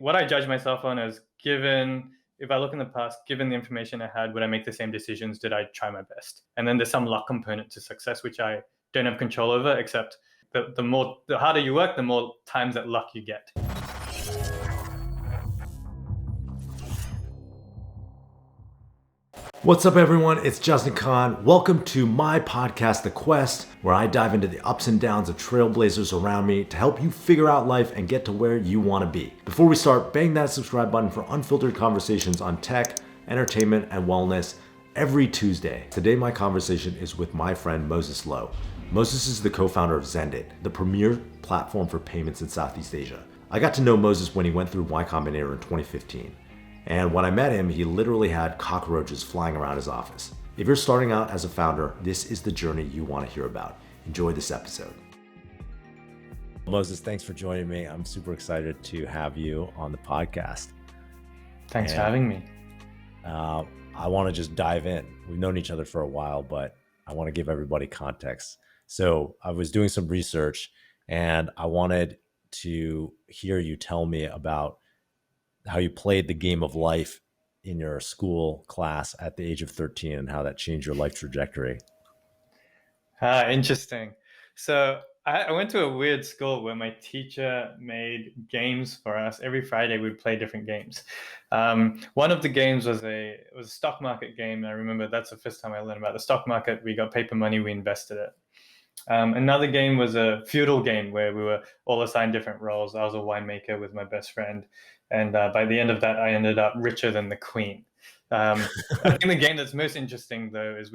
what I judge myself on is if I look in the past, given the information I had, would I make the same decisions? Did I try my best? And then there's some luck component to success, which I don't have control over, except the harder you work, the more times that luck you get. What's up, everyone? It's Justin Khan. Welcome to my podcast, The Quest, where I dive into the ups and downs of trailblazers around me to help you figure out life and get to where you want to be. Before we start, bang that subscribe button for unfiltered conversations on tech, entertainment, and wellness every Tuesday. Today, my conversation is with my friend Moses Lowe. Moses is the co-founder of Xendit, the premier platform for payments in Southeast Asia. I got to know Moses when he went through Y-Combinator in 2015. And when I met him, he literally had cockroaches flying around his office. If you're starting out as a founder, this is the journey you want to hear about. Enjoy this episode. Moses, thanks for joining me. I'm super excited to have you on the podcast. Thanks for having me. I want to just dive in. We've known each other for a while, but I want to give everybody context. So I was doing some research and I wanted to hear you tell me about how you played the game of life in your school class at the age of 13 and how that changed your life trajectory. Interesting. So I went to a weird school where my teacher made games for us. Every Friday we'd play different games. One of the games was a stock market game. And I remember that's the first time I learned about the stock market. We got paper money, we invested it. Another game was a feudal game where we were all assigned different roles. I was a winemaker with my best friend. And by the end of that, I ended up richer than the queen. I think the game that's most interesting, though, is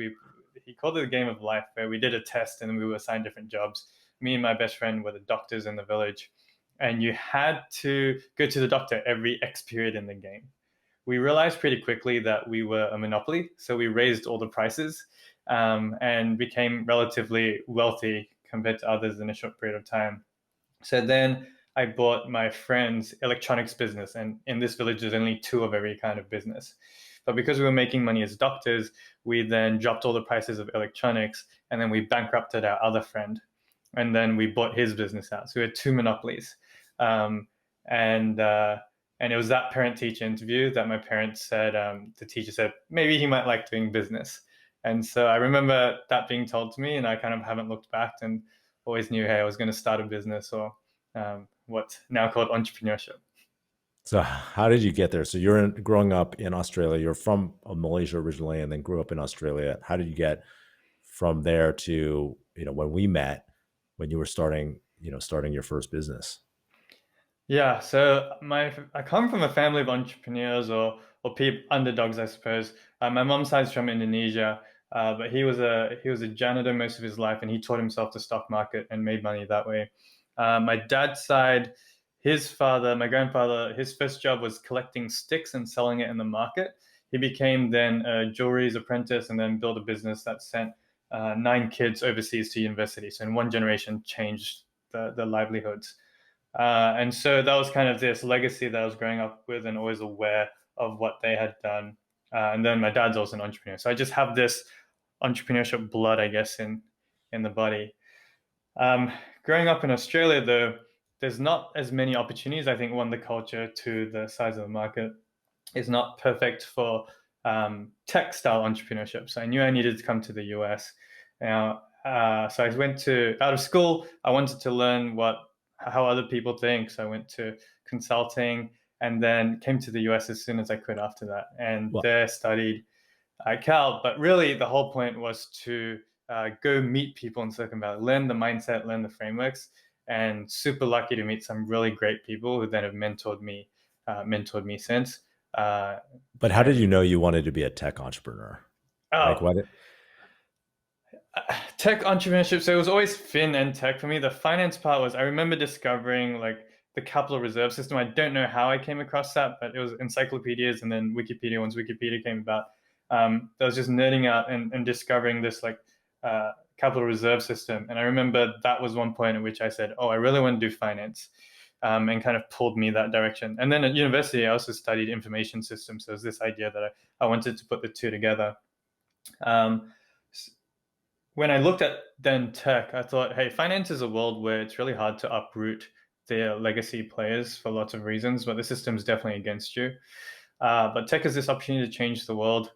he called it a game of life, where we did a test and we were assigned different jobs. Me and my best friend were the doctors in the village. And you had to go to the doctor every X period in the game. We realized pretty quickly that we were a monopoly. So we raised all the prices and became relatively wealthy compared to others in a short period of time. So then I bought my friend's electronics business, and in this village, there's only two of every kind of business. But because we were making money as doctors, we then dropped all the prices of electronics, and then we bankrupted our other friend, and then we bought his business out. So we had two monopolies, and it was that parent-teacher interview that my parents said, the teacher said, maybe he might like doing business. And so I remember that being told to me, and I kind of haven't looked back and always knew, hey, I was going to start a business or what's now called entrepreneurship. So how did you get there? So you're growing up in Australia. You're from Malaysia originally and then grew up in Australia. How did you get from there to, when we met, when you were starting your first business? Yeah, so I come from a family of entrepreneurs or underdogs, I suppose. My mom's side's from Indonesia, but he was a janitor most of his life, and he taught himself the stock market and made money that way. My dad's side, my grandfather, his first job was collecting sticks and selling it in the market. He became then a jewelry's apprentice and then built a business that sent 9 kids overseas to university. So in one generation, changed the livelihoods. And so that was kind of this legacy that I was growing up with and always aware of what they had done. And then my dad's also an entrepreneur. So I just have this entrepreneurship blood, I guess, in the body. Growing up in Australia, though, there's not as many opportunities. I think, the culture to the size of the market is not perfect for tech-style entrepreneurship. So I knew I needed to come to the US. Now, so I went out of school. I wanted to learn how other people think. So I went to consulting and then came to the US as soon as I could after that. And there studied Cal. But really, the whole point was to go meet people in Silicon Valley, learn the mindset, learn the frameworks, and super lucky to meet some really great people who then have mentored me since. But how did you know you wanted to be a tech entrepreneur? Tech entrepreneurship. So it was always fin and tech for me. The finance part was, I remember discovering the capital reserve system. I don't know how I came across that, but it was encyclopedias and then Wikipedia. Once Wikipedia came about, I was just nerding out and discovering this capital reserve system. And I remember that was one point at which I said, oh, I really want to do finance, and kind of pulled me that direction. And then at university, I also studied information systems. So there's this idea that I wanted to put the two together. When I looked at then tech, I thought, hey, finance is a world where it's really hard to uproot the legacy players for lots of reasons, but the system's definitely against you. But tech is this opportunity to change the world,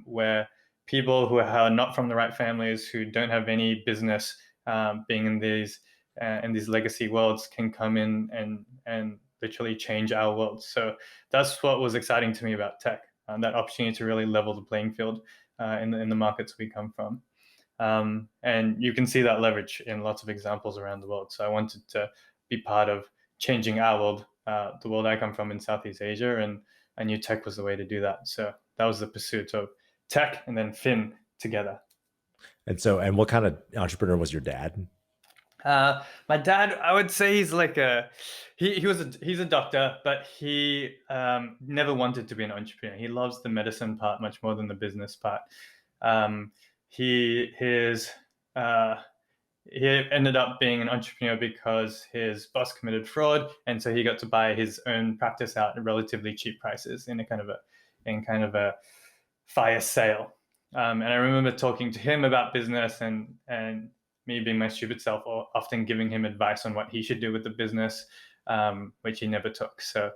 where people who are not from the right families, who don't have any business being in these legacy worlds, can come in and literally change our world. So that's what was exciting to me about tech, that opportunity to really level the playing field in the markets we come from. And you can see that leverage in lots of examples around the world. So I wanted to be part of changing our world, the world I come from in Southeast Asia, and I knew tech was the way to do that. So that was the pursuit of tech and then Fin together. And what kind of entrepreneur was your dad? My dad, I would say he's like he's a doctor, but he never wanted to be an entrepreneur. He loves the medicine part much more than the business part. Um, he his he ended up being an entrepreneur because his boss committed fraud, and so he got to buy his own practice out at relatively cheap prices in a kind of a fire sale. And I remember talking to him about business, and me being my stupid self, or often giving him advice on what he should do with the business, which he never took. So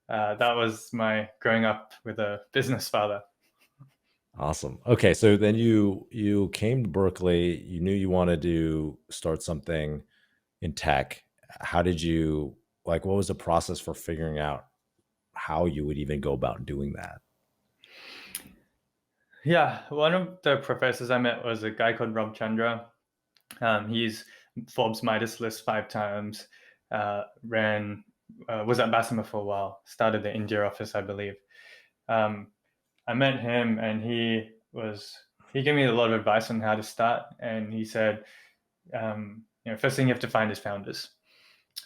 that was my growing up with a business father. Awesome. Okay, so then you came to Berkeley. You knew you wanted to start something in tech. How did you like? What was the process for figuring out how you would even go about doing that? Yeah, one of the professors I met was a guy called Rob Chandra. He's Forbes Midas list 5 times. Ran Was at Bessemer for a while. Started the India office, I believe. Um, I met him, and he gave me a lot of advice on how to start. And he said, first thing you have to find is founders.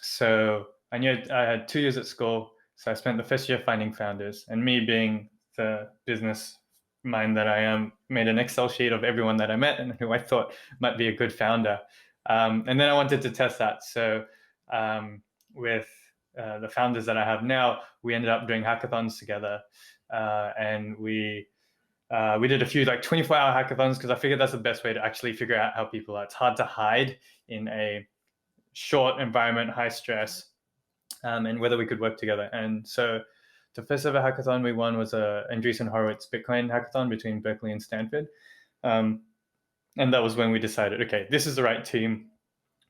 So I knew I had 2 years at school, so I spent the first year finding founders. And me being the business mind that I am, made an Excel sheet of everyone that I met and who I thought might be a good founder. And then I wanted to test that. So with the founders that I have now, we ended up doing hackathons together, and we did a few like 24-hour hackathons because I figured that's the best way to actually figure out how people are. It's hard to hide in a short environment, high stress, and whether we could work together. And so the first ever hackathon we won was a Andreessen Horowitz Bitcoin hackathon between Berkeley and Stanford. And that was when we decided, okay, this is the right team.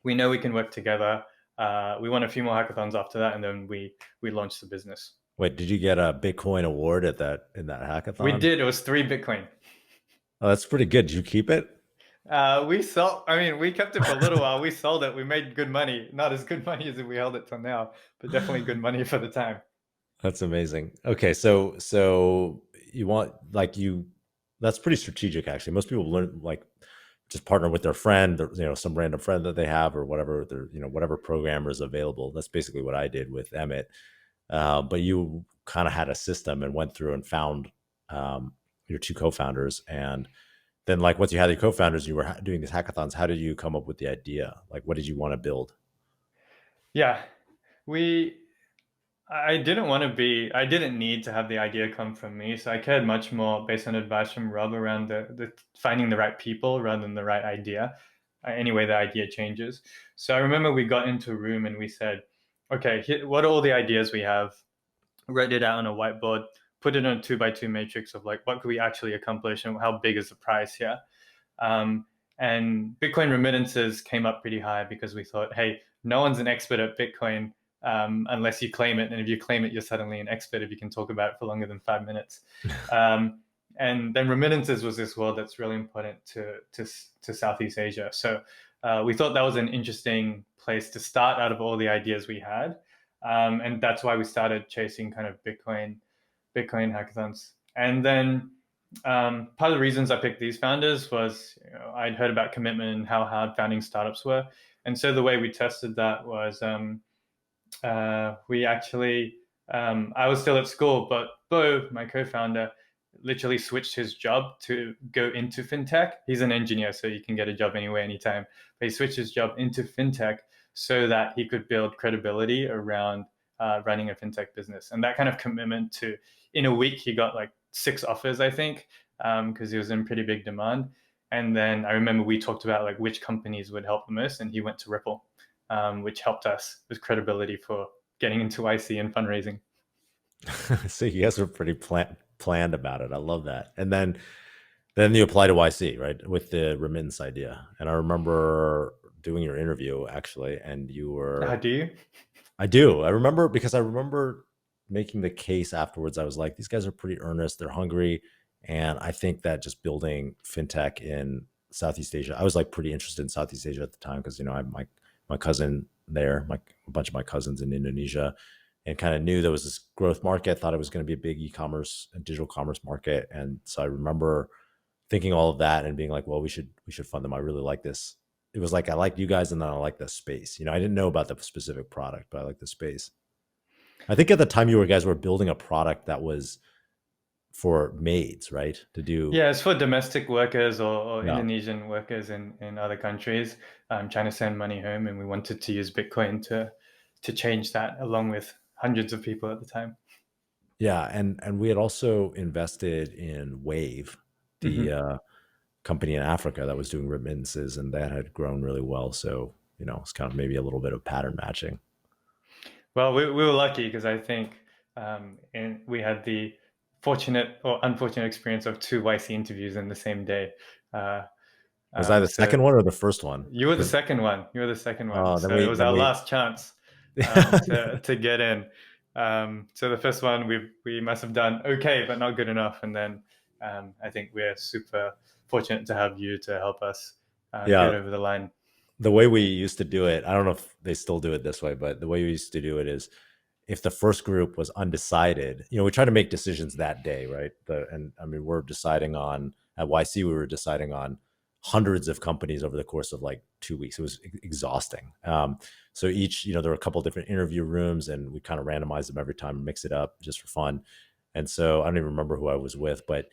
We know we can work together. We won a few more hackathons after that, and then we launched the business. Wait, did you get a Bitcoin award in that We hackathon? did. It was 3 Bitcoin. Oh, that's pretty good. Did you keep it? We kept it for a little while. We sold it. We made good money. Not as good money as if we held it till now, but definitely good money for the time. That's amazing. Okay, so you want like you that's pretty strategic actually. Most people learn like just partner with their friend, or, some random friend that they have or whatever, their whatever programmer is available. That's basically what I did with Emmett. But you kind of had a system and went through and found your 2 co-founders, and then like once you had your co-founders, you were doing these hackathons. How did you come up with the idea? Like, what did you want to build? Yeah, we I didn't need to have the idea come from me. So I cared much more based on advice from Rob around the finding the right people rather than the right idea. Anyway, the idea changes. So I remember we got into a room and we said, okay, what are all the ideas we have? Wrote it out on a whiteboard, put it on a 2 by 2 matrix of like, what could we actually accomplish and how big is the prize here? Um, and Bitcoin remittances came up pretty high because we thought, hey, no one's an expert at Bitcoin unless you claim it. And if you claim it, you're suddenly an expert if you can talk about it for longer than 5 minutes. And then remittances was this world that's really important to Southeast Asia. So we thought that was an interesting place to start out of all the ideas we had. And that's why we started chasing kind of Bitcoin hackathons. And then part of the reasons I picked these founders was I'd heard about commitment and how hard founding startups were. And so the way we tested that was we actually, I was still at school, but Bo, my co-founder, literally switched his job to go into fintech. He's an engineer, so you can get a job anywhere, anytime. But he switched his job into fintech so that he could build credibility around running a fintech business. And that kind of commitment to, in a week, he got like 6 offers, I think, because he was in pretty big demand. And then I remember we talked about like which companies would help the most, and he went to Ripple. which helped us with credibility for getting into YC and fundraising. So you guys were pretty planned about it. I love that. And then you apply to YC, right, with the remittance idea. And I remember doing your interview actually, and you How were. do you? I do. I remember because I remember making the case afterwards. I was like, these guys are pretty earnest. They're hungry, and I think that just building fintech in Southeast Asia. I was like pretty interested in Southeast Asia at the time because I have my cousin there, a bunch of my cousins in Indonesia, and kind of knew there was this growth market. Thought it was going to be a big e-commerce and digital commerce market, and so I remember thinking all of that and being like, well, we should fund them. I really like this. It was like I liked you guys, and then I like the space. I didn't know about the specific product, but I like the space. I think at the time you guys were building a product that was for maids, right? To do. Yeah, it's for domestic workers or Yeah. Indonesian workers in other countries trying to send money home, and we wanted to use Bitcoin to change that, along with hundreds of people at the time. Yeah, and we had also invested in Wave, the Hmm. company in Africa that was doing remittances, and that had grown really well. So it's kind of maybe a little bit of pattern matching. Well, we were lucky because I think and we had the fortunate or unfortunate experience of two YC interviews in the same day. Uh, Was I the so second one or the first one? you were the Because second one. You were the second one. then So it we was then our we last chance to get in. So the first one we must have done okay, but not good enough. And then I think we're super fortunate to have you to help us get yeah, over the line. the way we used to do it, I don't know if they still do it this way, but the way we used to do it is if the first group was undecided, we try to make decisions that day, right? And I mean, we're deciding on at YC, we were deciding on hundreds of companies over the course of like 2 weeks. It was exhausting. So each, there were a couple of different interview rooms, and we kind of randomized them every time and mix it up just for fun. And so I don't even remember who I was with, but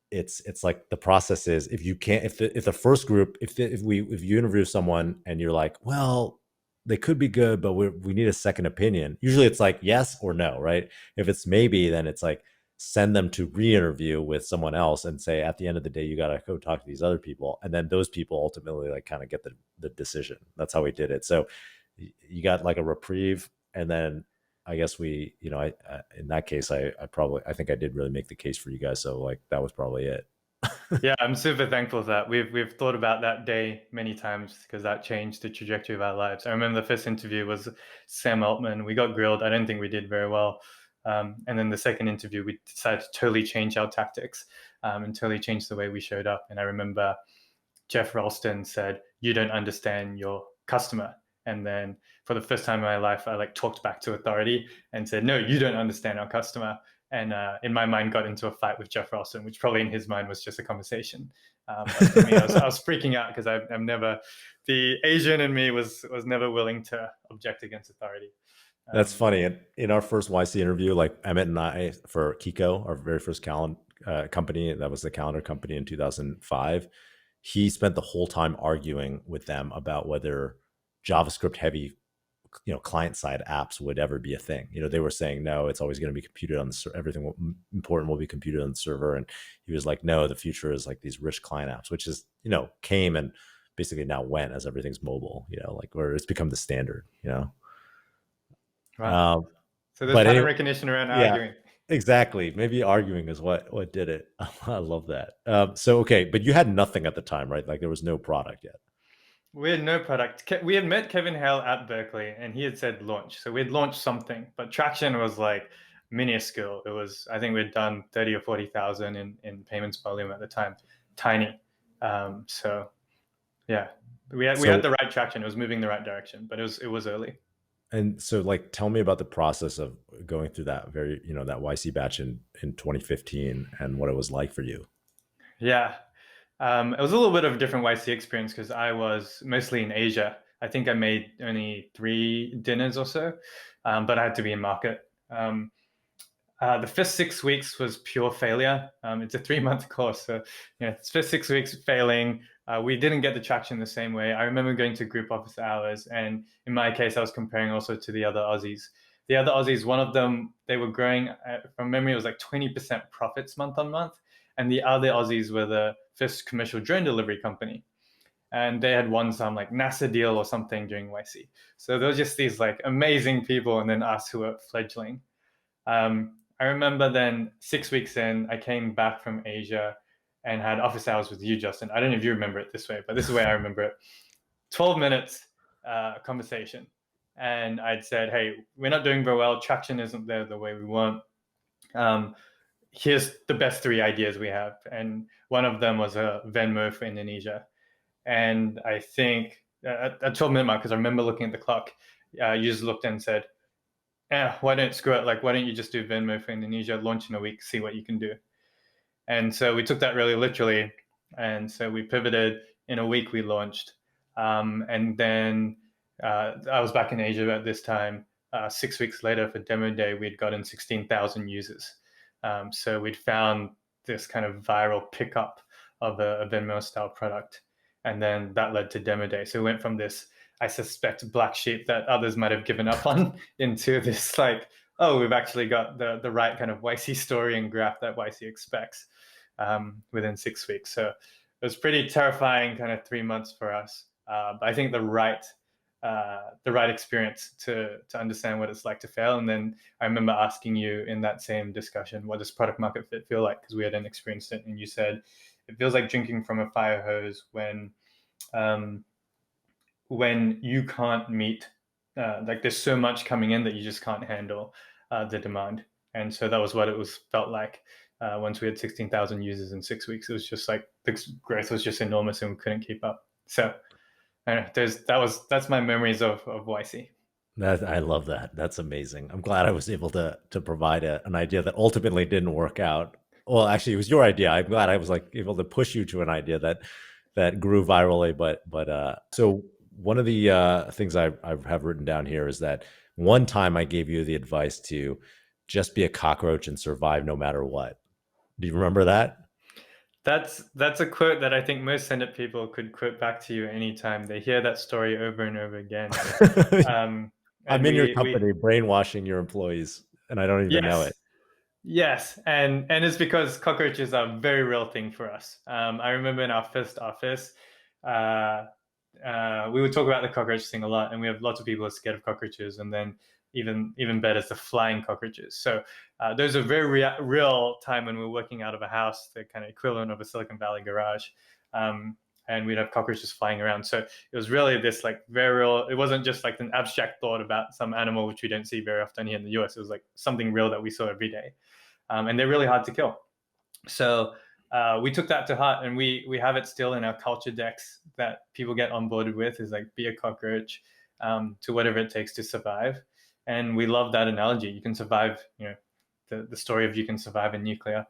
it's like the process is if you can't if the first group if you interview someone and you're like, well, they could be good, but we need a second opinion. Usually it's like yes or no, right? If it's maybe, then it's like send them to re-interview with someone else and say at the end of the day you got to go talk to these other people, and then those people ultimately like kind of get the decision. That's how we did it. So you got like a reprieve, and then I guess I in that case, I think I did really make the case for you guys. So like that was probably it. Yeah, I'm super thankful for that. We've thought about that day many times because that changed the trajectory of our lives. I remember the first interview was Sam Altman. We got grilled. I don't think we did very well. And then the second interview, we decided to totally change our tactics and totally change the way we showed up. And I remember Jeff Ralston said, "You don't understand your customer." And then for the first time in my life, I like talked back to authority and said, "No, you don't understand our customer." And in my mind, got into a fight with Jeff Ralston, which probably in his mind was just a conversation. But for me, I was freaking out because I'm never, the Asian in me was never willing to object against authority. That's Um, funny. In our first YC interview, like Emmett and I for Kiko, our very first company, that was the calendar company in 2005. He spent the whole time arguing with them about whether JavaScript heavy, client side apps would ever be a thing. They were saying no, it's always going to be computed on the everything important will be computed on the server, and he was like, no, the future is like these rich client apps, which is came and basically now went as everything's mobile. Like where it's become the standard. wow. Um, So there's but pattern anyway, recognition around yeah, arguing. exactly. Maybe arguing is what did it. I love that. So okay, but you had nothing at the time, right? Like there was no product yet. We had no product. We had met Kevin Hale at Berkeley, and he had said launch. So we had launched something, but traction was like minuscule. It was, I think we had done 30 or 40,000 in payments volume at the time, tiny. So yeah, we had So the right traction. It was moving the right direction, but it was early. and so like tell me about the process of going through that very that YC batch in 2015 and what it was like for you. Yeah, it was a little bit of a different YC experience because I was mostly in Asia. I think I made only 3 dinners or so, but I had to be in market. The first 6 weeks was pure failure. It's a 3-month course, so it's first 6 weeks failing. We didn't get the traction the same way. I remember going to group office hours, and in my case, I was comparing also to the other Aussies. The other Aussies, one of them, they were growing from memory, it was like 20% profits month on month, and the other Aussies were the first commercial drone delivery company. and they had won some like NASA deal or something during YC. So there was just these like amazing people, and then us who were fledgling. I remember then 6 weeks in, I came back from Asia and had office hours with you, Justin. I don't know if you remember it this way, but this is the way I remember it. 12 minutes conversation. And I'd said, hey, we're not doing very well. Traction isn't there the way we want. Um, Here's the best 3 ideas we have. And one of them was a Venmo for Indonesia. And I think at 12-minute mark, because I remember looking at the clock, you just looked and said, why don't screw it? Like, why don't you just do Venmo for Indonesia, launch in a week, see what you can do? And so we took that really literally. And so we pivoted. In a week, we launched. And then I was back in Asia at this time. 6 weeks later, for demo day, we'd gotten 16,000 users. So we'd found this kind of viral pickup of a Venmo style product. And then that led to demo day. So we went from this, I suspect, black sheep that others might have given up on into this like, oh, we've actually got the right kind of YC story and graph that YC expects within 6 weeks. So it was pretty terrifying kind of 3 months for us. But I think the right experience to understand what it's like to fail. And then I remember asking you in that same discussion, what does product market fit feel like? Because we hadn't experienced it. And you said, it feels like drinking from a fire hose when you can't meet, like there's so much coming in that you just can't handle the demand. And so that was what it felt like. Once we had 16,000 users in 6 weeks, it was just like the growth was just enormous and we couldn't keep up. So that's my memories of YC. I love that. That's amazing. I'm glad I was able to provide an idea that ultimately didn't work out. Well, actually, it was your idea. I'm glad I was like able to push you to an idea that grew virally. But so one of the things I have written down here is that one time I gave you the advice to just be a cockroach and survive no matter what. Do you remember that? That's a quote that I think most Xendit people could quote back to you anytime they hear that story over and over again. I'm in your company brainwashing your employees, and I don't even know it. Yes, and it's because cockroaches are a very real thing for us. I remember in our first office, we would talk about the cockroach thing a lot, and we have lots of people who are scared of cockroaches, and then even better is the flying cockroaches. So those are very real time when we're working out of a house, the kind of equivalent of a Silicon Valley garage. And we'd have cockroaches flying around. So it was really this like very real, it wasn't just like an abstract thought about some animal, which we don't see very often here in the US. It was like something real that we saw every day. And they're really hard to kill. So we took that to heart, and we have it still in our culture decks that people get onboarded with, is like, be a cockroach to whatever it takes to survive. And we love that analogy. You can survive, the story of you can survive a nuclear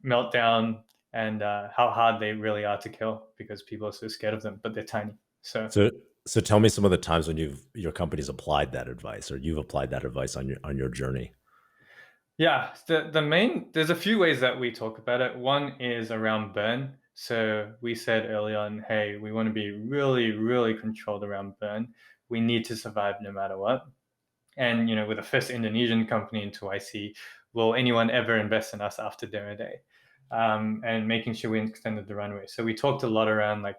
meltdown, and how hard they really are to kill because people are so scared of them, but they're tiny. So tell me some of the times when your company's applied that advice, or you've applied that advice on your journey. Yeah, there's a few ways that we talk about it. One is around burn. So we said early on, hey, we want to be really, really controlled around burn. We need to survive no matter what. And with the first Indonesian company into YC, will anyone ever invest in us after demo day? And making sure we extended the runway. So we talked a lot around like,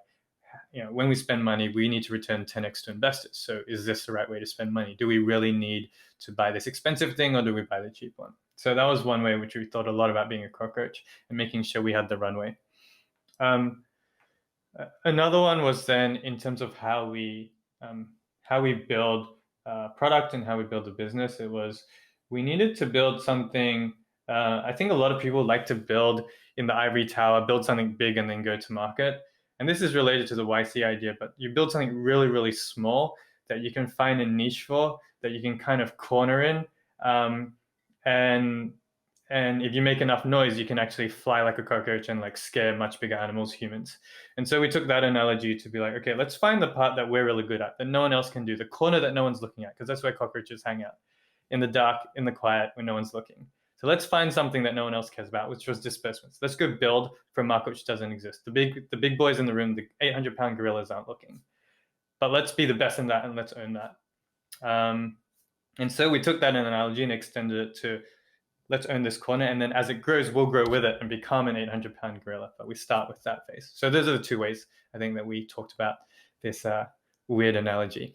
when we spend money, we need to return 10x to investors. So is this the right way to spend money? Do we really need to buy this expensive thing, or do we buy the cheap one? So that was one way which we thought a lot about being a cockroach and making sure we had the runway. Another one was then in terms of how we build product and how we build a business. It was, we needed to build something. I think a lot of people like to build in the ivory tower, build something big and then go to market. And this is related to the YC idea, but you build something really, really small that you can find a niche for, that you can kind of corner in. And if you make enough noise, you can actually fly like a cockroach and like scare much bigger animals, humans. And so we took that analogy to be like, okay, let's find the part that we're really good at, that no one else can do, the corner that no one's looking at, because that's where cockroaches hang out, in the dark, in the quiet, when no one's looking. So let's find something that no one else cares about, which was disbursements. Let's go build for a market which doesn't exist. The big boys in the room, the 800-pound gorillas aren't looking. But let's be the best in that, and let's own that. And so we took that analogy and extended it to let's own this corner. And then as it grows, we'll grow with it and become an 800-pound gorilla. But we start with that phase. So those are the two ways I think that we talked about this weird analogy.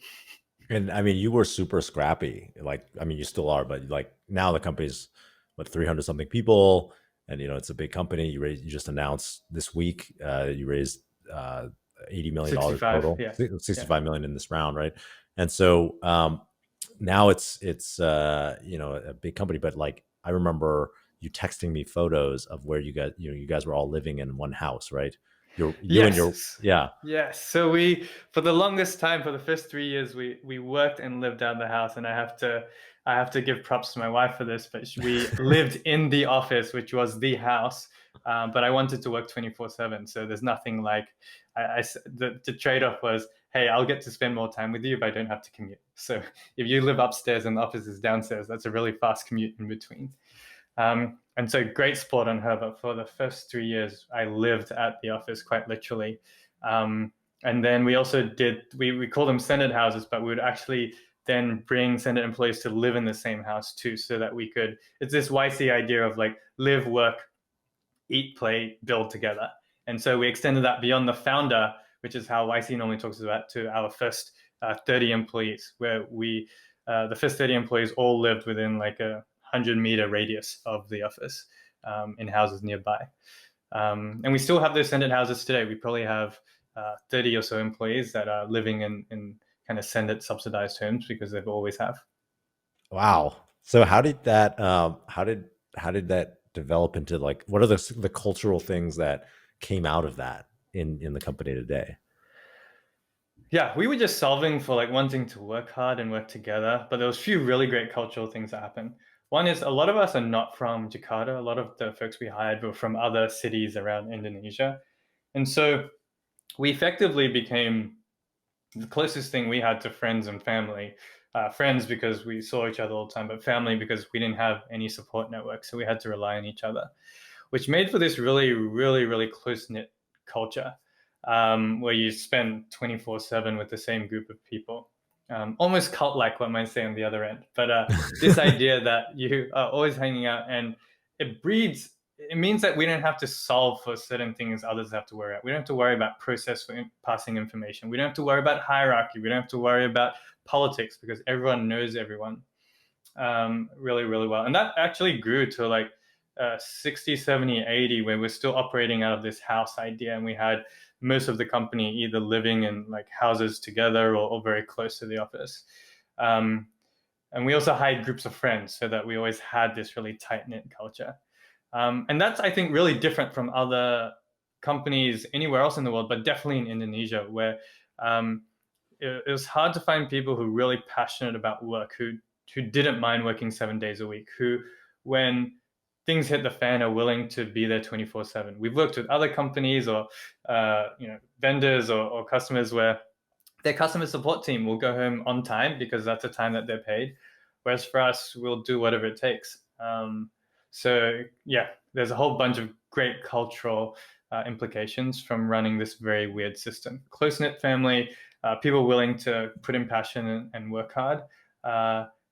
And I mean, you were super scrappy. Like, I mean, you still are, but like now the company's what 300 something people, and it's a big company. You just announced this week you raised $80 million 65, total, yeah. 65 million in this round, right? And so now it's a big company, but like I remember you texting me photos of where you guys were all living in one house, right? You and your Yes. yeah. Yes. So we, for the longest time, for the first 3 years, we worked and lived out of the house, and I have to give props to my wife for this, but we lived in the office, which was the house. But I wanted to work 24/7, so there's nothing like the trade-off was, hey, I'll get to spend more time with you if I don't have to commute. So if you live upstairs and the office is downstairs, that's a really fast commute in between. And so great support on her. But for the first 3 years, I lived at the office quite literally. And then we also we call them Xendit houses, but we would actually then bring Xendit employees to live in the same house too, so that we could, it's this YC idea of like live, work, eat, play, build together. And so we extended that beyond the founder, which is how YC normally talks about, to our first 30 employees, where the first 30 employees all lived within like a 100-meter radius of the office in houses nearby. And we still have those Xendit houses today. We probably have 30 or so employees that are living in kind of Xendit subsidized homes because they've always have. Wow. So how did that develop into, like, what are the cultural things that came out of that in the company today? Yeah, we were just solving for like wanting to work hard and work together, but there was a few really great cultural things that happened. One is a lot of us are not from Jakarta. A lot of the folks we hired were from other cities around Indonesia. And so we effectively became the closest thing we had to friends and family. Friends because we saw each other all the time, but family because we didn't have any support network. So we had to rely on each other, which made for this really, really, really close knit culture where you spend 24/7 with the same group of people. Almost cult like, what might say on the other end. But this idea that you are always hanging out, and it means that we don't have to solve for certain things others have to worry about. We don't have to worry about process for passing information. We don't have to worry about hierarchy. We don't have to worry about politics because everyone knows everyone really, really well. And that actually grew to like 60, 70, 80, where we're still operating out of this house idea. And we had most of the company either living in like houses together or very close to the office. And we also hired groups of friends so that we always had this really tight-knit culture. And that's, I think, really different from other companies anywhere else in the world, but definitely in Indonesia, where it was hard to find people who are really passionate about work, who didn't mind working 7 days a week, who, when things hit the fan, are willing to be there 24/7. We've worked with other companies or vendors or customers where their customer support team will go home on time because that's the time that they're paid, whereas for us, we'll do whatever it takes. So yeah, there's a whole bunch of great cultural implications from running this very weird system. Close-knit family, people willing to put in passion and work hard.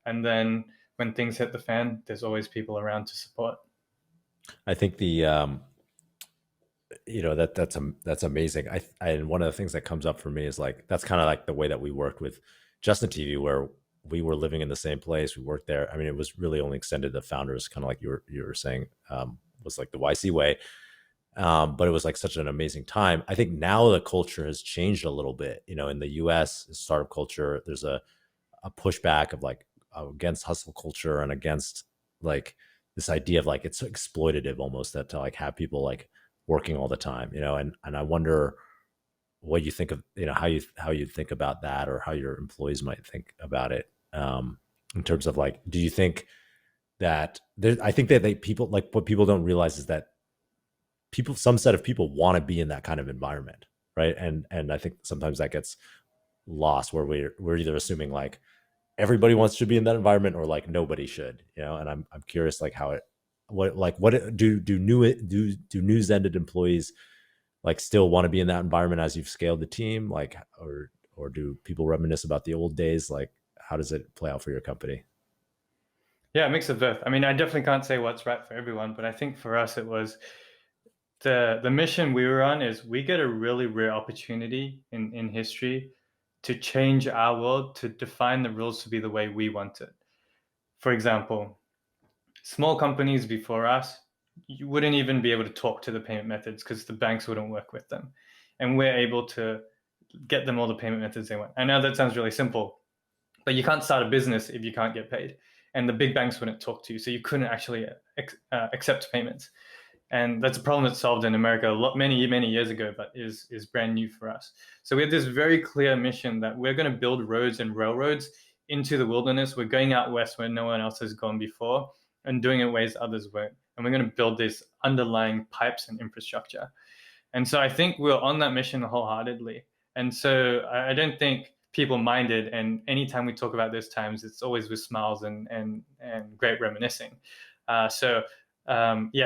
And then when things hit the fan, there's always people around to support. I think that's amazing. And one of the things that comes up for me is like that's kind of like the way that we worked with Justin TV, where we were living in the same place. We worked there. I mean, it was really only extended the founders, kind of like you were saying, was like the YC way. But it was like such an amazing time. I think now the culture has changed a little bit. In the US startup culture, there's a pushback of like against hustle culture and against like this idea of like it's exploitative almost, that to like have people like working all the time, and I wonder what you think of, how you think about that, or how your employees might think about it, in terms of like, do you think that I think that people, like, what people don't realize is that some set of people want to be in that kind of environment, right? And I think sometimes that gets lost, where we're either assuming like everybody wants to be in that environment or like nobody should, and I'm curious like how do new Xendit employees like still want to be in that environment as you've scaled the team, like, or do people reminisce about the old days? Like, how does it play out for your company? Yeah, a mix of both. I mean, I definitely can't say what's right for everyone, but I think for us it was the mission we were on is we get a really rare opportunity in history to change our world, to define the rules to be the way we want it. For example, small companies before us, you wouldn't even be able to talk to the payment methods because the banks wouldn't work with them. And we're able to get them all the payment methods they want. I know that sounds really simple, but you can't start a business if you can't get paid. And the big banks wouldn't talk to you. So you couldn't actually accept payments. And that's a problem that's solved in America many years ago, but is brand new for us. So we have this very clear mission that we're going to build roads and railroads into the wilderness. We're going out west where no one else has gone before and doing it in ways others won't. And we're going to build these underlying pipes and infrastructure. And so I think we're on that mission wholeheartedly. And so I don't think people minded. And anytime we talk about those times, it's always with smiles and great reminiscing. Yes,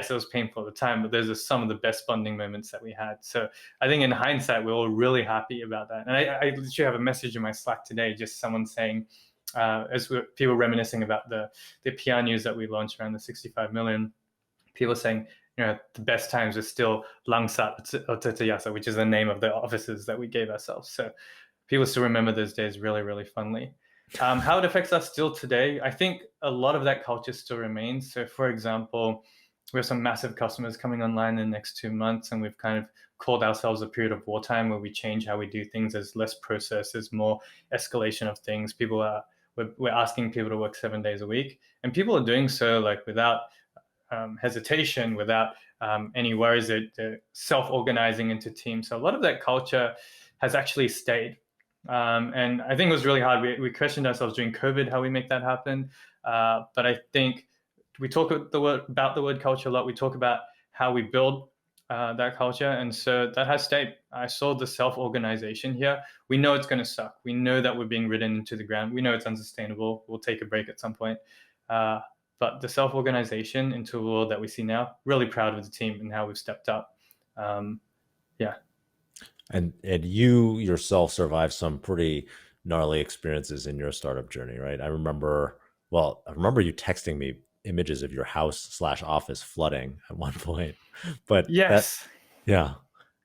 it was painful at the time, but those are some of the best bonding moments that we had. So I think in hindsight, we're all really happy about that. And I literally have a message in my Slack today, just someone saying, people reminiscing about the PR news that we launched around the 65 million, people saying, the best times are still Langsat or Tetayasa, which is the name of the offices that we gave ourselves. So people still remember those days really, really fondly. How it affects us still today, I think a lot of that culture still remains. So for example, we have some massive customers coming online in the next 2 months, and we've kind of called ourselves a period of wartime where we change how we do things. There's less process, there's more escalation of things. We're asking people to work 7 days a week, and people are doing so like without hesitation, without any worries. They're self-organizing into teams. So a lot of that culture has actually stayed. And I think it was really hard. We questioned ourselves during COVID how we make that happen. But I think we talk about the word culture a lot. We talk about how we build that culture. And so that has stayed. I saw the self-organization here. We know it's going to suck. We know that we're being ridden into the ground. We know it's unsustainable. We'll take a break at some point. But the self-organization into a world that we see now, really proud of the team and how we've stepped up. Yeah. And you yourself survived some pretty gnarly experiences in your startup journey, right? I remember you texting me images of your house/office flooding at one point. But Yes. yeah.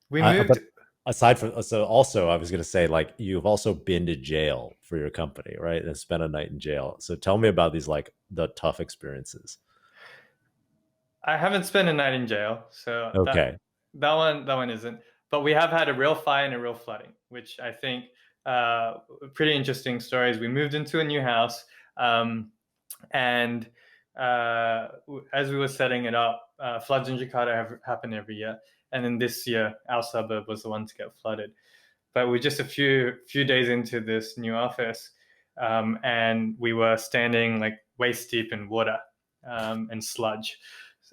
We But moved. aside from, so also I was going to say, like, you've also been to jail for your company, right? And spent a night in jail. So tell me about these, like, the tough experiences. I haven't spent a night in jail, so Okay. that one isn't. But we have had a real fire and a real flooding, which I think pretty interesting stories. We moved into a new house, and as we were setting it up, floods in Jakarta have happened every year, and then this year our suburb was the one to get flooded. But we're just a few days into this new office, and we were standing like waist deep in water and sludge.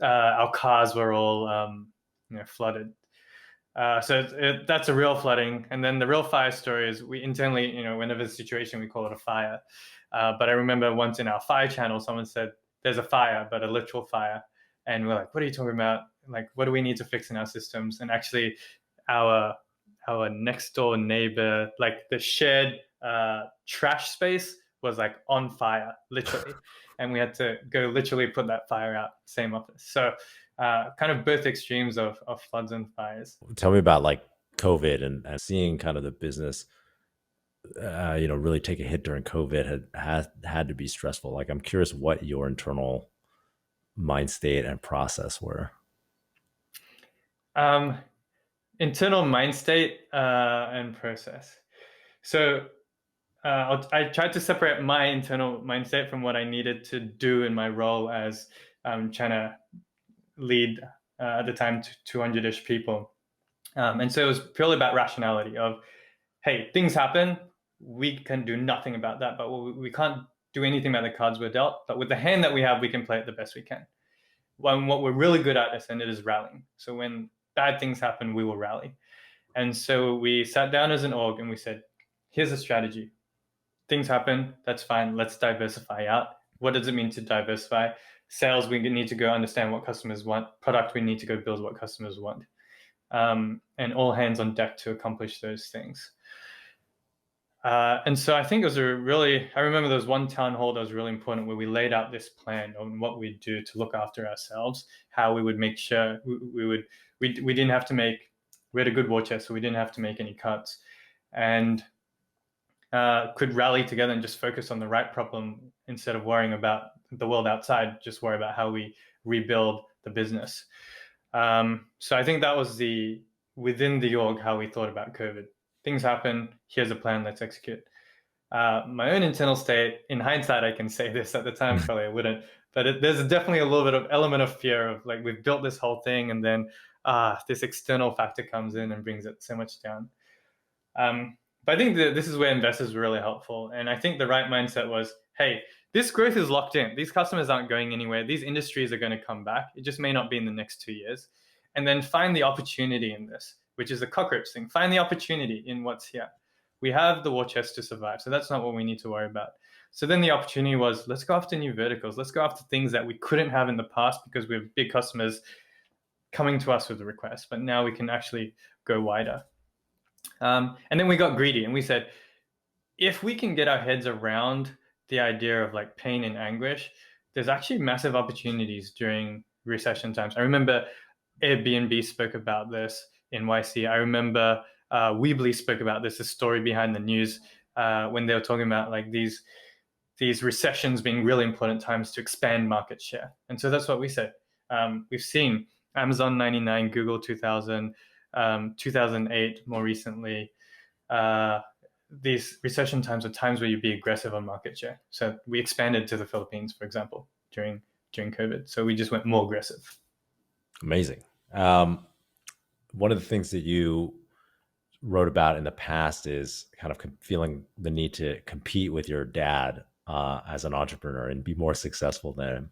Our cars were all flooded. So that's a real flooding. And then the real fire story is we internally, whenever the situation, we call it a fire. But I remember once in our fire channel, someone said, there's a fire, but a literal fire. And we're like, what are you talking about? Like, what do we need to fix in our systems? And actually, our next door neighbor, like the shared trash space was like on fire, literally. And we had to go literally put that fire out, same office. So kind of both extremes of floods and fires. Tell me about, like, COVID and seeing kind of the business, really take a hit during COVID had to be stressful. Like, I'm curious what your internal mind state and process were. Internal mind state and process. So I tried to separate my internal mindset from what I needed to do in my role as trying to lead at the time 200-ish people. And so it was purely about rationality of, hey, things happen. We can do nothing about that, but we can't do anything about the cards we're dealt. But with the hand that we have, we can play it the best we can. What we're really good at Xendit is rallying. So when bad things happen, we will rally. And so we sat down as an org and we said, here's a strategy. Things happen, that's fine. Let's diversify out. What does it mean to diversify? Sales, we need to go understand what customers want. Product, we need to go build what customers want. And all hands on deck to accomplish those things. And so I think it was I remember there was one town hall that was really important where we laid out this plan on what we'd do to look after ourselves, how we would make sure we didn't have to we had a good war chest, so we didn't have to make any cuts, and could rally together and just focus on the right problem instead of worrying about the world outside, just worry about how we rebuild the business. So I think that was within the org, how we thought about COVID. Things happen, here's a plan, let's execute. My own internal state, in hindsight, I can say this. At the time, probably I wouldn't, but there's definitely a little bit of element of fear of like, we've built this whole thing and then this external factor comes in and brings it so much down. But I think that this is where investors were really helpful. And I think the right mindset was, hey, this growth is locked in. These customers aren't going anywhere. These industries are going to come back. It just may not be in the next 2 years. And then find the opportunity in this, which is the cockroach thing. Find the opportunity in what's here. We have the war chest to survive. So that's not what we need to worry about. So then the opportunity was, let's go after new verticals. Let's go after things that we couldn't have in the past because we have big customers coming to us with the request. But now we can actually go wider. And then we got greedy and we said, if we can get our heads around the idea of like pain and anguish, there's actually massive opportunities during recession times. I remember Airbnb spoke about this in YC. I remember Weebly spoke about this, the story behind the news, when they were talking about like these recessions being really important times to expand market share. And so that's what we said. We've seen Amazon 99, Google 2000, 2008 more recently. These recession times are times where you'd be aggressive on market share. So we expanded to the Philippines, for example, during COVID. So we just went more aggressive. Amazing. One of the things that you wrote about in the past is kind of feeling the need to compete with your dad as an entrepreneur and be more successful than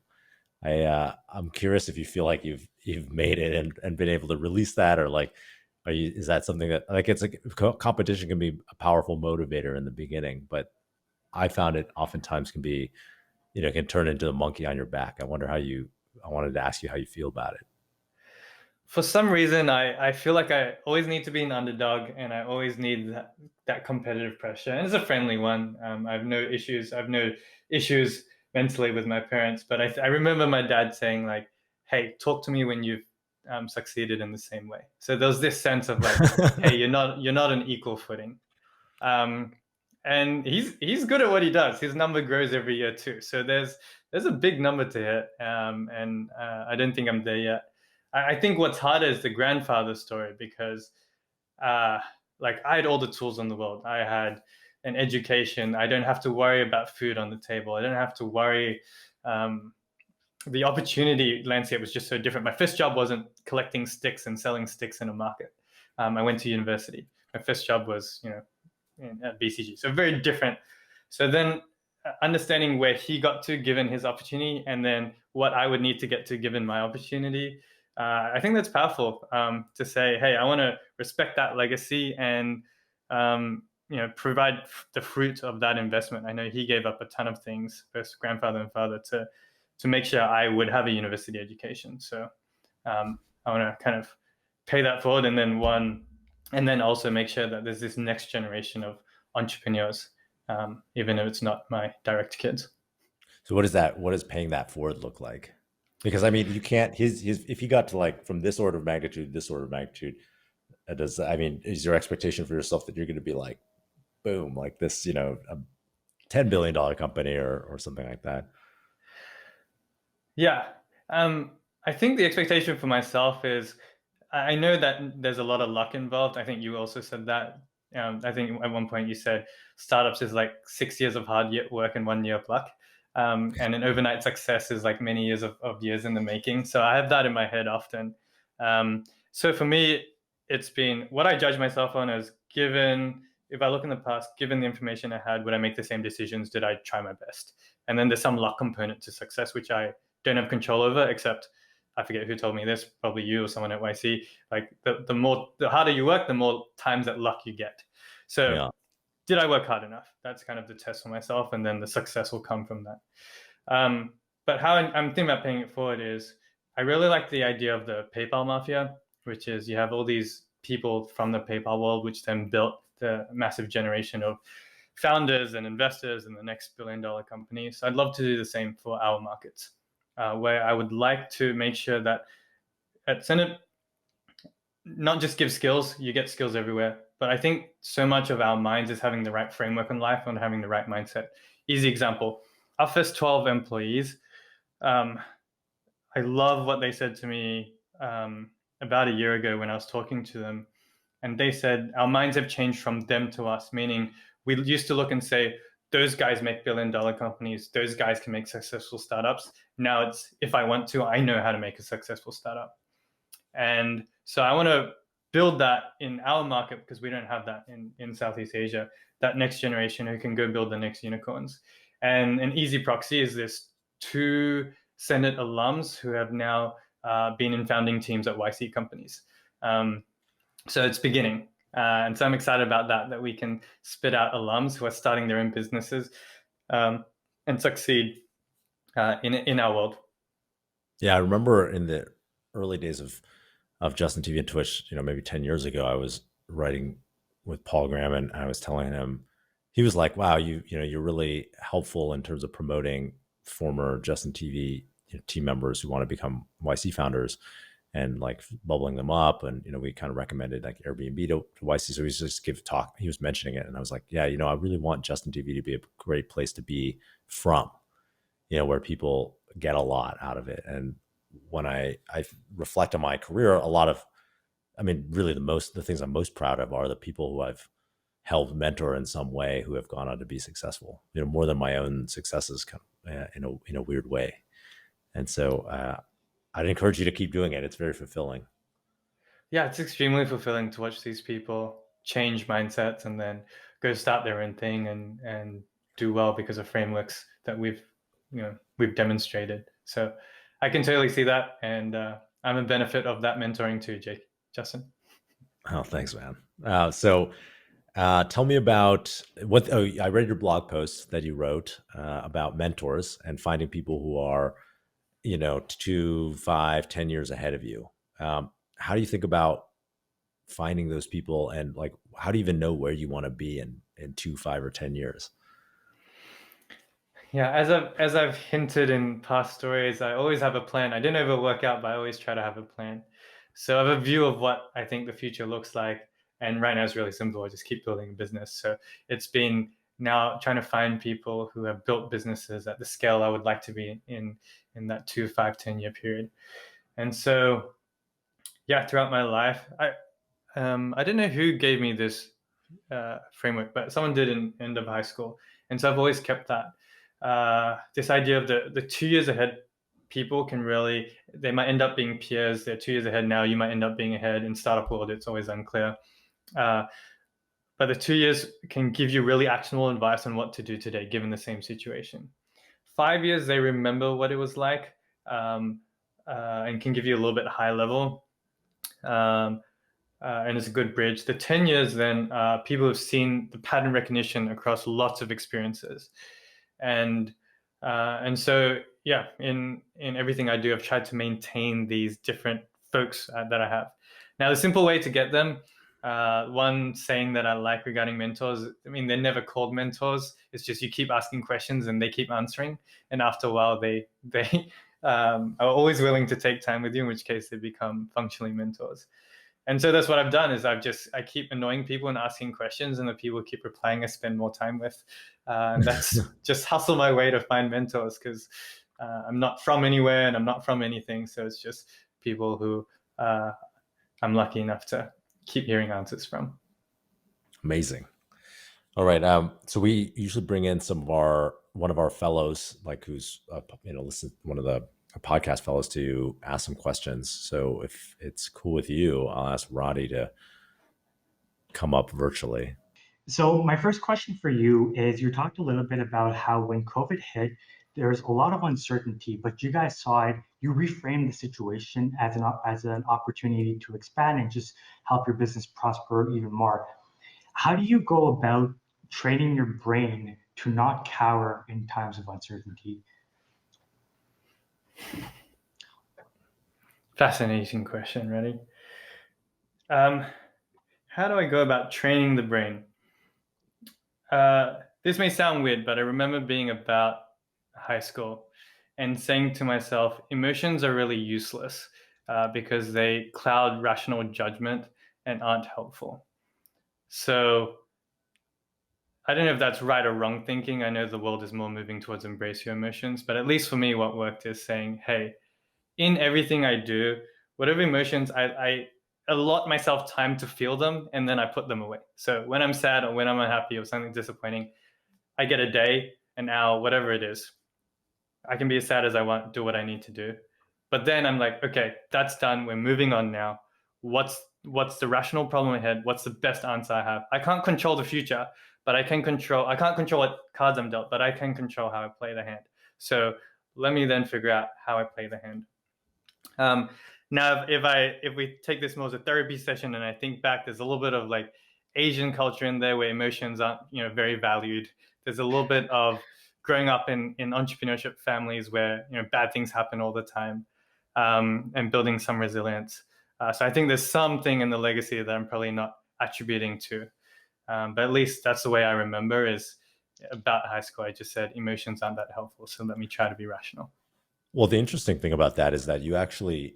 him. I'm curious if you feel like you've made it and been able to release that, or like, is that something that like it's like competition can be a powerful motivator in the beginning, but I found it oftentimes can be, can turn into the monkey on your back. I wanted to ask you how you feel about it. For some reason, I feel like I always need to be an underdog and I always need that competitive pressure. And it's a friendly one. I have no issues. I have no issues mentally with my parents, but I remember my dad saying like, hey, talk to me when you've succeeded in the same way. So there's this sense of like, hey, you're not an equal footing. And he's good at what he does. His number grows every year too. So there's a big number to hit. And I don't think I'm there yet. I think what's harder is the grandfather story because like I had all the tools in the world. I had an education. I don't have to worry about food on the table. I don't have to worry. The opportunity landscape was just so different. My first job wasn't collecting sticks and selling sticks in a market. I went to university. My first job was, at BCG. So very different. So then understanding where he got to given his opportunity and then what I would need to get to given my opportunity. I think that's powerful to say, hey, I want to respect that legacy and, provide the fruit of that investment. I know he gave up a ton of things, both grandfather and father, to make sure I would have a university education. So I want to kind of pay that forward and then also make sure that there's this next generation of entrepreneurs, even if it's not my direct kids. So what does paying that forward look like? Because I mean, you can't, if he got to like from this order of magnitude, is your expectation for yourself that you're going to be like, boom, like this, a $10 billion company or something like that? Yeah. I think the expectation for myself is, I know that there's a lot of luck involved. I think you also said that. I think at one point you said startups is like 6 years of hard work and 1 year of luck. And an overnight success is like many years of years in the making. So I have that in my head often. So for me, it's been what I judge myself on as if I look in the past, given the information I had, would I make the same decisions? Did I try my best? And then there's some luck component to success, which I don't have control over, except I forget who told me this, probably you or someone at YC. Like the harder you work, the more times that luck you get. So yeah. Did I work hard enough? That's kind of the test for myself. And then the success will come from that. But how I'm thinking about paying it forward is I really like the idea of the PayPal mafia, which is you have all these people from the PayPal world, which then built the massive generation of founders and investors in the next billion-dollar company. So I'd love to do the same for our markets, where I would like to make sure that at Xendit, not just give skills, you get skills everywhere. But I think so much of our minds is having the right framework in life and having the right mindset. Easy example, our first 12 employees, I love what they said to me about a year ago when I was talking to them. And they said, our minds have changed from them to us, meaning we used to look and say, those guys make billion-dollar companies, those guys can make successful startups. Now it's, if I want to, I know how to make a successful startup. And so I want to build that in our market, because we don't have that in Southeast Asia, that next generation who can go build the next unicorns. And an easy proxy is this 2 Xendit alums who have now been in founding teams at YC companies. So it's beginning. And so I'm excited about that we can spit out alums who are starting their own businesses and succeed in our world. Yeah, I remember in the early days of Justin TV and Twitch, maybe 10 years ago, I was writing with Paul Graham and I was telling him, he was like, wow, you're really helpful in terms of promoting former Justin TV team members who want to become YC founders and like bubbling them up. And, we kind of recommended like Airbnb to YC. So he was just give a talk. He was mentioning it. And I was like, yeah, I really want Justin TV to be a great place to be from, where people get a lot out of it. And when I reflect on my career, really the things I'm most proud of are the people who I've helped mentor in some way who have gone on to be successful, more than my own successes in a weird way. And so I'd encourage you to keep doing it. It's very fulfilling. Yeah, it's extremely fulfilling to watch these people change mindsets and then go start their own thing and do well because of frameworks that we've demonstrated. So I can totally see that, and I'm a benefit of that mentoring too, Justin. Oh, thanks, man. So tell me about what. Oh, I read your blog post that you wrote about mentors and finding people who are, 2, 5, 10 years ahead of you. How do you think about finding those people, and like, how do you even know where you want to be in 2, 5, or 10 years? Yeah, as I've hinted in past stories, I always have a plan. I didn't ever work out, but I always try to have a plan. So I have a view of what I think the future looks like. And right now it's really simple. I just keep building a business. So it's been now trying to find people who have built businesses at the scale I would like to be in that 2, 5, 10-year period. And so, yeah, throughout my life, I don't know who gave me this framework, but someone did in end of high school. And so I've always kept that. This idea of the 2 years ahead people they might end up being peers. They're 2 years ahead now. You might end up being ahead. In startup world, it's always unclear. But the 2 years can give you really actionable advice on what to do today, given the same situation. 5 years, they remember what it was like and can give you a little bit high level. And it's a good bridge. The 10 years, then people have seen the pattern recognition across lots of experiences. And so, yeah, in everything I do, I've tried to maintain these different folks that I have. Now, the simple way to get them, one saying that I like regarding mentors, they're never called mentors. It's just you keep asking questions and they keep answering. And after a while, they are always willing to take time with you, in which case they become functionally mentors. And so that's what I've done is I keep annoying people and asking questions, and the people keep replying I spend more time with. And that's just hustle my way to find mentors, because I'm not from anywhere and I'm not from anything. So it's just people who I'm lucky enough to keep hearing answers from. Amazing. All right. So we usually bring in one of our fellows, like who's one of the podcast fellows, to ask some questions. So if it's cool with you, I'll ask Radi to come up virtually. So my first question for you is, you talked a little bit about how when COVID hit, there's a lot of uncertainty, but you guys saw it, you reframed the situation as an opportunity to expand and just help your business prosper even more. How do you go about training your brain to not cower in times of uncertainty? Fascinating question, Radi. How do I go about training the brain? this may sound weird, but I remember being about high school and saying to myself, emotions are really useless because they cloud rational judgment and aren't helpful. So I don't know if that's right or wrong thinking. I know the world is more moving towards embrace your emotions, but at least for me, what worked is saying, hey, in everything I do, whatever emotions I allot myself time to feel them, and then I put them away. So when I'm sad or when I'm unhappy or something disappointing, I get a day, an hour, whatever it is. I can be as sad as I want, do what I need to do. But then I'm like, okay, that's done. We're moving on now. What's the rational problem ahead? What's the best answer I have? I can't control the future, but I can't control what cards I'm dealt, but I can control how I play the hand. So let me then figure out how I play the hand. Now, if we take this more as a therapy session and I think back, there's a little bit of like Asian culture in there where emotions aren't very valued. There's a little bit of growing up in entrepreneurship families where bad things happen all the time, and building some resilience. So I think there's something in the legacy that I'm probably not attributing to, but at least that's the way I remember is about high school. I just said emotions aren't that helpful, so let me try to be rational. Well, the interesting thing about that is that you actually,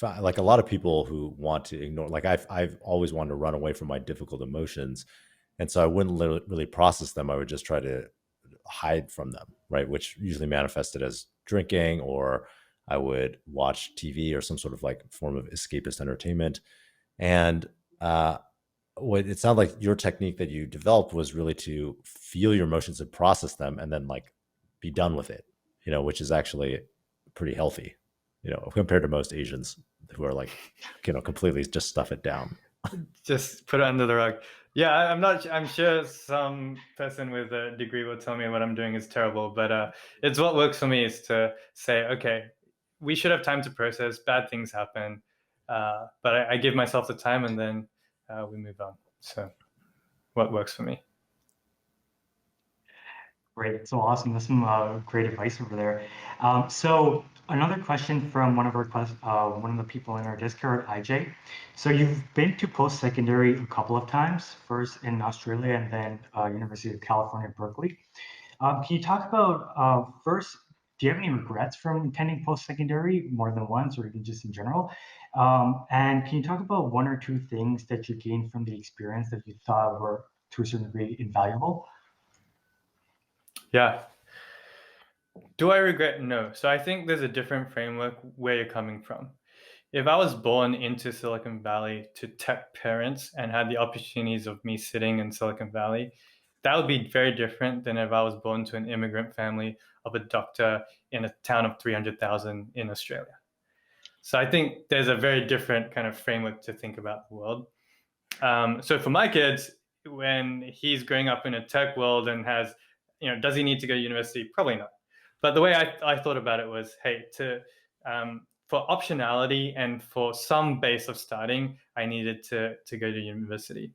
like a lot of people who want to ignore, like I've always wanted to run away from my difficult emotions. And so I wouldn't really process them. I would just try to hide from them, right? Which usually manifested as drinking, or I would watch TV or some sort of like form of escapist entertainment. And what it sounded like your technique that you developed was really to feel your emotions and process them and then like be done with it, which is actually pretty healthy, compared to most Asians who are like, completely just stuff it down. Just put it under the rug. Yeah, I'm sure some person with a degree will tell me what I'm doing is terrible, but it's what works for me is to say, okay, we should have time to process. Bad things happen, but I give myself the time, and then we move on. So, what works for me? Great. So awesome. That's some great advice over there. So another question from one of the people in our Discord, IJ. So you've been to post-secondary a couple of times, first in Australia and then University of California, Berkeley. Can you talk about first, do you have any regrets from attending post-secondary more than once or even just in general? And can you talk about one or two things that you gained from the experience that you thought were to a certain degree invaluable? Yeah. Do I regret? No. So I think there's a different framework where you're coming from. If I was born into Silicon Valley to tech parents and had the opportunities of me sitting in Silicon Valley, that would be very different than if I was born to an immigrant family of a doctor in a town of 300,000 in Australia. So I think there's a very different kind of framework to think about the world. So for my kids, when he's growing up in a tech world and has, does he need to go to university? Probably not. But the way I thought about it was, hey, for optionality and for some base of starting, I needed to go to university.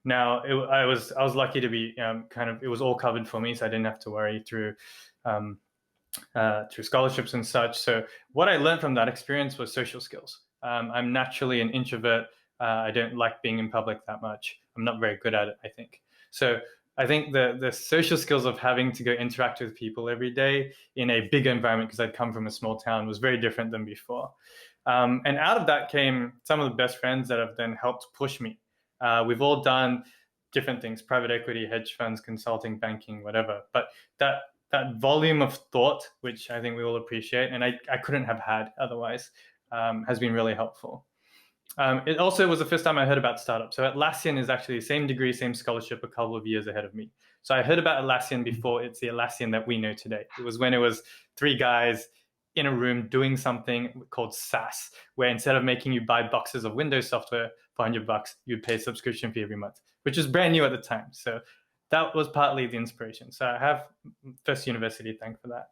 Now, I was lucky to be it was all covered for me, so I didn't have to worry through scholarships and such. So what I learned from that experience was social skills. I'm naturally an introvert. I don't like being in public that much. I'm not very good at it, I think. So I think the social skills of having to go interact with people every day in a big environment, because I'd come from a small town, was very different than before. And out of that came some of the best friends that have then helped push me. We've all done different things: private equity, hedge funds, consulting, banking, whatever. But that volume of thought, which I think we all appreciate, and I couldn't have had otherwise, has been really helpful. It also was the first time I heard about startups. So Atlassian is actually the same degree, same scholarship, a couple of years ahead of me. So I heard about Atlassian before it's the Atlassian that we know today. It was when it was three guys in a room doing something called SaaS, where instead of making you buy boxes of Windows software for $100, you'd pay a subscription fee every month, which was brand new at the time. So that was partly the inspiration. So I have First University to thank for that.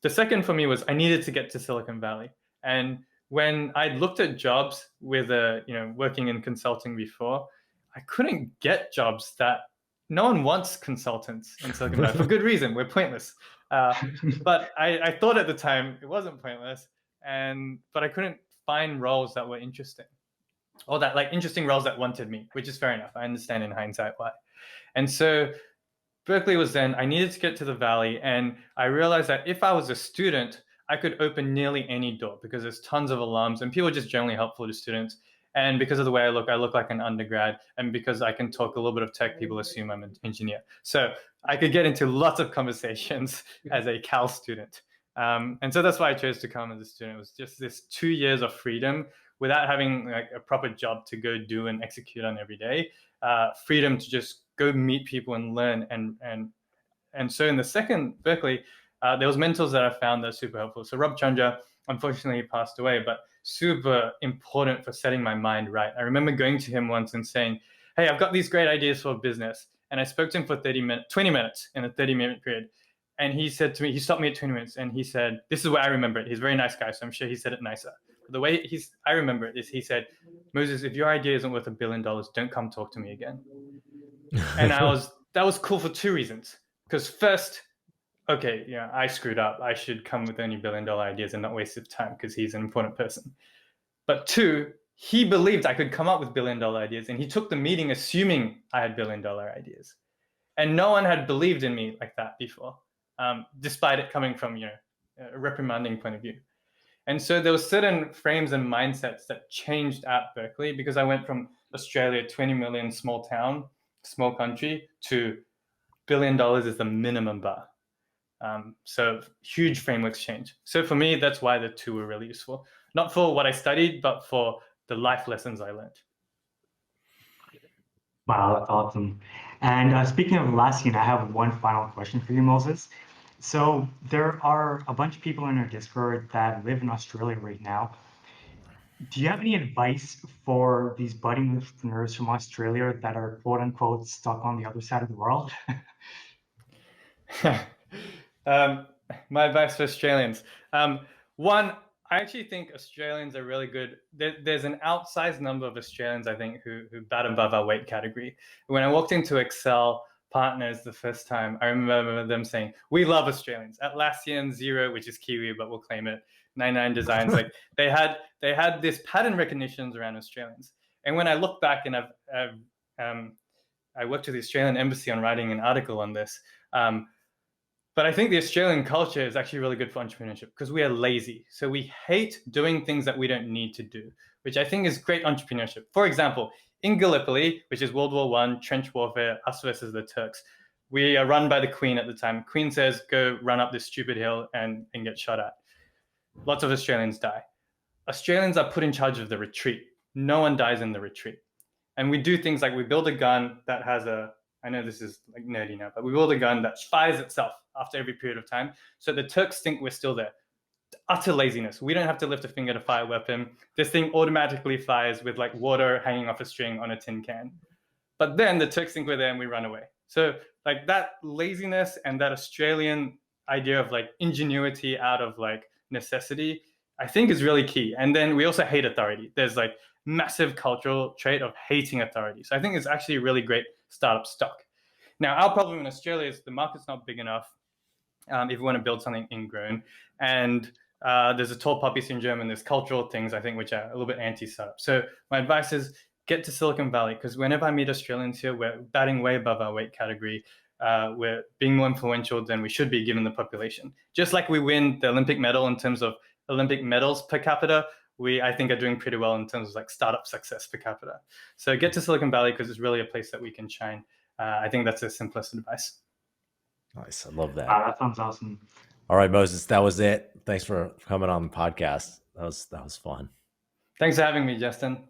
The second for me was I needed to get to Silicon Valley. And when I looked at jobs with working in consulting before, I couldn't get jobs that no one wants consultants in Silicon Valley for good reason. We're pointless. But I thought at the time it wasn't pointless, but I couldn't find roles that were interesting, or that like interesting roles that wanted me, which is fair enough. I understand in hindsight why. And so Berkeley was then, I needed to get to the Valley, and I realized that if I was a student, I could open nearly any door because there's tons of alums and people are just generally helpful to students. And because of the way I look like an undergrad. And because I can talk a little bit of tech, people assume I'm an engineer. So I could get into lots of conversations as a Cal student. And so that's why I chose to come as a student. It was just this 2 years of freedom without having like a proper job to go do and execute on every day. Freedom to just go meet people and learn. And so in the second Berkeley, there was mentors that I found that are super helpful. So Rob Chandra, unfortunately, he passed away, but super important for setting my mind right. I remember going to him once and saying, hey, I've got these great ideas for a business. And I spoke to him for 20 minutes in a 30-minute period. And he said to me, he stopped me at 20 minutes and he said, this is where I remember it. He's a very nice guy, so I'm sure he said it nicer. But the way I remember it is he said, Moses, if your idea isn't worth $1 billion, don't come talk to me again. And that was cool for two reasons. Because first, okay, yeah, I screwed up. I should come with only $1 billion ideas and not waste his time because he's an important person. But two, he believed I could come up with $1 billion ideas, and he took the meeting assuming I had $1 billion ideas. And no one had believed in me like that before, despite it coming from a reprimanding point of view. And so there were certain frames and mindsets that changed at Berkeley because I went from Australia, 20 million, small town, small country, to $1 billion is the minimum bar. So huge frameworks change. So for me, that's why the two were really useful. Not for what I studied, but for the life lessons I learned. Wow, that's awesome. And speaking of Atlassian, I have one final question for you, Moses. So there are a bunch of people in our Discord that live in Australia right now. Do you have any advice for these budding entrepreneurs from Australia that are quote unquote stuck on the other side of the world? My advice for Australians. One, I actually think Australians are really good. There's an outsized number of Australians, I think, who bat above our weight category. When I walked into Excel Partners the first time, I remember them saying, we love Australians. Atlassian, Xero, which is Kiwi, but we'll claim it. 99 Designs. Like they had this pattern recognitions around Australians. And when I look back and I worked with the Australian Embassy on writing an article on this, but I think the Australian culture is actually really good for entrepreneurship because we are lazy. So we hate doing things that we don't need to do, which I think is great entrepreneurship. For example, in Gallipoli, which is World War I, trench warfare, us versus the Turks, we are run by the Queen at the time. Queen says, go run up this stupid hill and get shot at. Lots of Australians die. Australians are put in charge of the retreat. No one dies in the retreat. And we do things like we build a gun that has I know this is like nerdy now, but we build a gun that fires itself after every period of time. So the Turks think we're still there. Utter laziness. We don't have to lift a finger to fire a weapon. This thing automatically fires with like water hanging off a string on a tin can. But then the Turks think we're there and we run away. So like that laziness and that Australian idea of like ingenuity out of like necessity, I think is really key. And then we also hate authority. There's like massive cultural trait of hating authority. So I think it's actually a really great startup stock. Now, our problem in Australia is the market's not big enough if we want to build something ingrown. And there's a tall poppy syndrome and there's cultural things, I think, which are a little bit anti-startup. So my advice is get to Silicon Valley, because whenever I meet Australians here, we're batting way above our weight category. We're being more influential than we should be given the population. Just like we win the Olympic medal in terms of Olympic medals per capita, we, I think, are doing pretty well in terms of like startup success per capita. So get to Silicon Valley because it's really a place that we can shine. I think that's the simplest advice. Nice. I love that. That sounds awesome. All right, Moses, that was it. Thanks for coming on the podcast. That was fun. Thanks for having me, Justin.